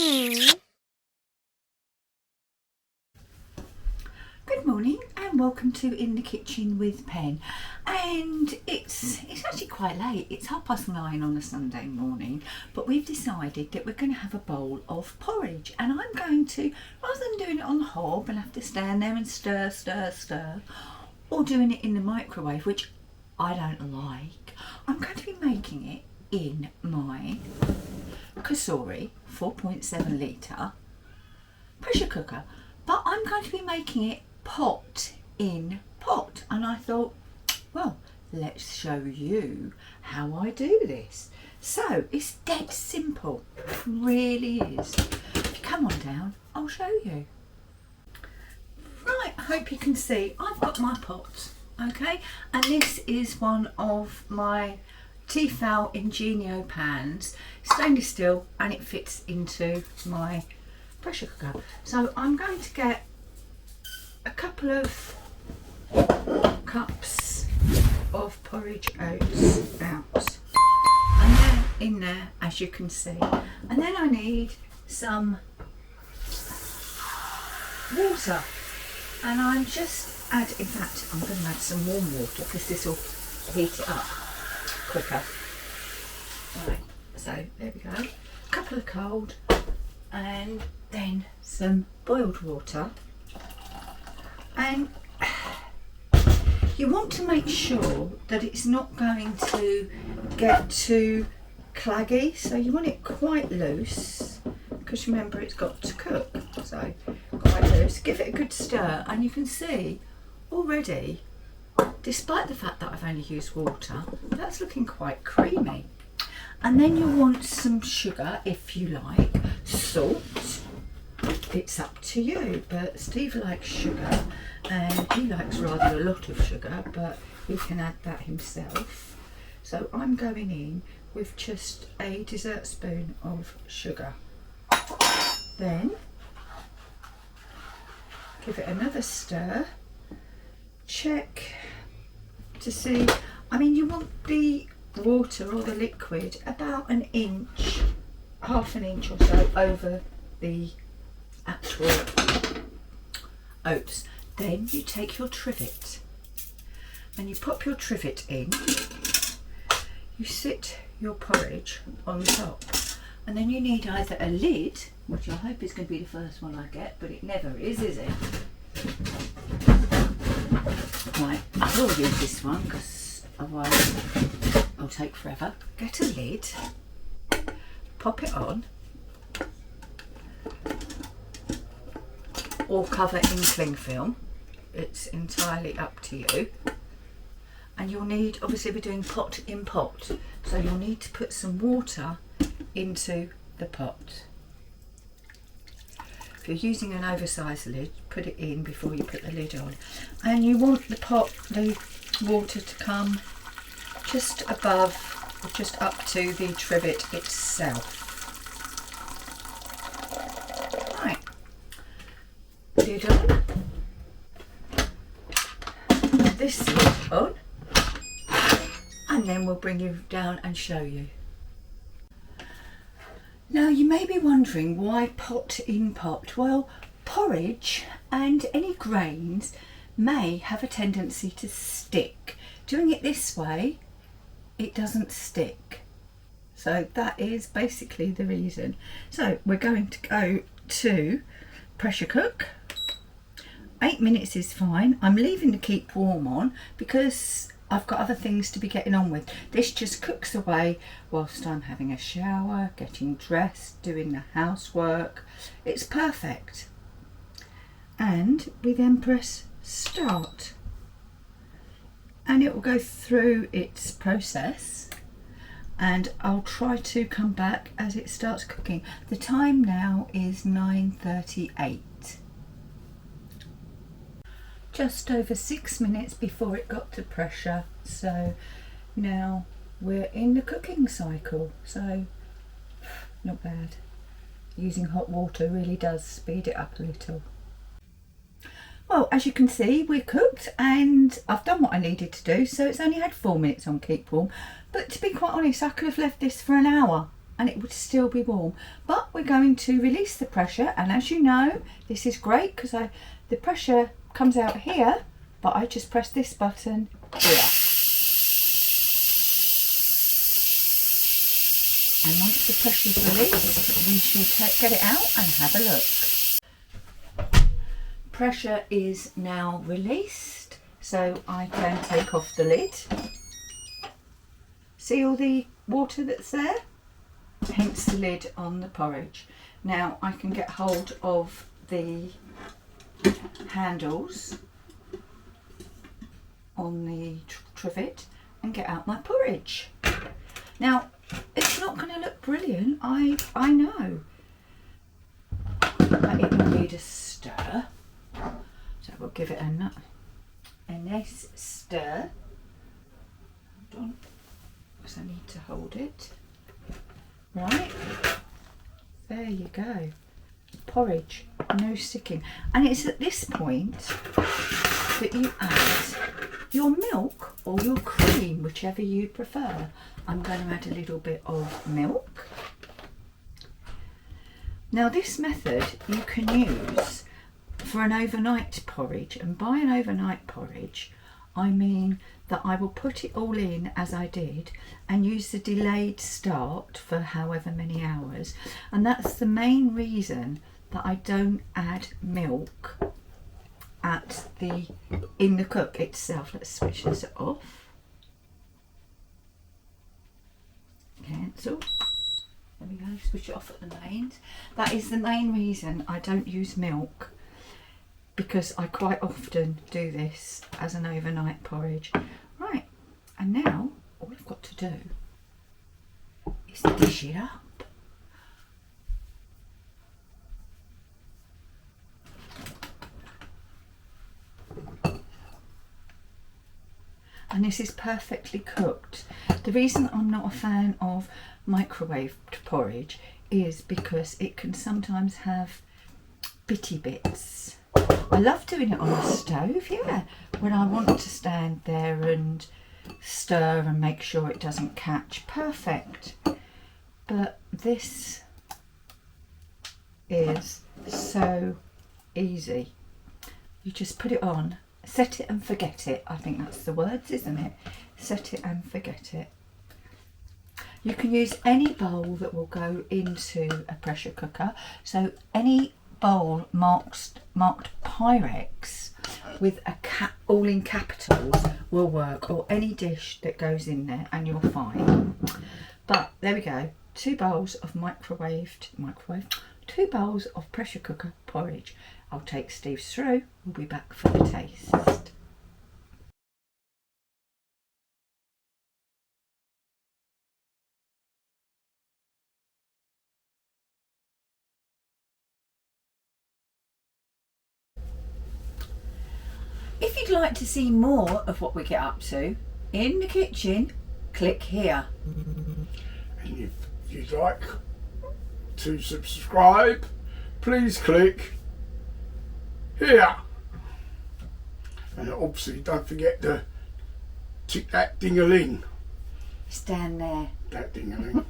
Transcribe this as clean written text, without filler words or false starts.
Good morning and welcome to In the Kitchen with Pen. And it's actually quite late. It's 9:30 on a Sunday morning, but we've decided that we're going to have a bowl of porridge, and I'm going to, rather than doing it on the hob and have to stand there and stir, or doing it in the microwave, which I don't like, I'm going to be making it in my Cosori 4.7 litre pressure cooker, but I'm going to be making it pot in pot, and I thought, well, let's show you how I do this. So it's dead simple, it really is. If you come on down, I'll show you. Right, I hope you can see I've got my pot, okay, and this is one of my Tefal Ingenio pans, stainless steel, and it fits into my pressure cooker. So I'm going to get a couple of cups of porridge oats out, and they're in there, as you can see, and then I need some water, and I'm just adding, in fact I'm going to add some warm water because this will heat it up quicker. Right, so there we go, a couple of cold and then some boiled water. And you want to make sure that it's not going to get too claggy, so you want it quite loose, because remember it's got to cook, so quite loose. Give it a good stir, and you can see already, despite the fact that I've only used water, that's looking quite creamy. And then you want some sugar if you like, salt. It's up to you, but Steve likes sugar and he likes rather a lot of sugar, but he can add that himself. So I'm going in with just a dessert spoon of sugar. Then give it another stir. Check to see, I mean, you want the water or the liquid about an inch, half an inch or so over the actual oats. Then you take your trivet and you pop your trivet in, you sit your porridge on top, and then you need either a lid, which I hope is going to be the first one I get, but it never is it? Right, I will use this one because otherwise it'll take forever. Get a lid, pop it on, or cover in cling film, it's entirely up to you. And you'll need, obviously we're doing pot in pot, so you'll need to put some water into the pot. If you're using an oversized lid, put it in before you put the lid on. And you want the water to come just above, or just up to the trivet itself. Lid on, this lid on, and then we'll bring you down and show you. Now you may be wondering why pot in pot. Well, porridge and any grains may have a tendency to stick. Doing it this way, it doesn't stick. So that is basically the reason. So we're going to go to pressure cook. 8 minutes is fine. I'm leaving the keep warm on because I've got other things to be getting on with. This just cooks away whilst I'm having a shower, getting dressed, doing the housework. It's perfect. And we then press start, and it will go through its process, and I'll try to come back as it starts cooking. The time now is 9:38. Just over 6 minutes before it got to pressure, so now we're in the cooking cycle, so not bad. Using hot water really does speed it up a little. Well, as you can see, we're cooked and I've done what I needed to do, so it's only had 4 minutes on keep warm, but to be quite honest, I could have left this for an hour and it would still be warm. But we're going to release the pressure, and as you know, this is great because the pressure comes out here, but I just press this button here. And once the pressure's released, we shall get it out and have a look. Pressure is now released, so I can take off the lid. See all the water that's there? Hence the lid on the porridge. Now I can get hold of the handles on the trivet and get out my porridge. Now, it's not going to look brilliant, I know, but it will need a stir. So we'll give it a nice stir. Hold on, because I need to hold it. Right, there you go. Porridge, no sticking. And it's at this point that you add your milk or your cream, whichever you prefer. I'm going to add a little bit of milk. Now this method you can use for an overnight porridge, and by an overnight porridge I mean that I will put it all in as I did and use the delayed start for however many hours, and that's the main reason that I don't add milk in the cook itself. Let's switch this off. Cancel. There we go, switch it off at the mains. That is the main reason I don't use milk, because I quite often do this as an overnight porridge. Right, and now all I've got to do is dish it up. And this is perfectly cooked. The reason I'm not a fan of microwaved porridge is because it can sometimes have bitty bits. I love doing it on the stove, yeah, when I want to stand there and stir and make sure it doesn't catch. Perfect. But this is so easy. You just put it on, set it and forget it. I think that's the words, isn't it? Set it and forget it. You can use any bowl that will go into a pressure cooker. So any bowl marked Pyrex with all in capitals will work, or any dish that goes in there, and you're fine. But there we go. 2 bowls of two bowls of pressure cooker porridge. I'll take Steve through. We'll be back for the taste. If you'd like to see more of what we get up to in the kitchen, click here. And if you'd like to subscribe, please click here. And obviously don't forget to tick that ding-a-ling. Stand there. That ding-a-ling.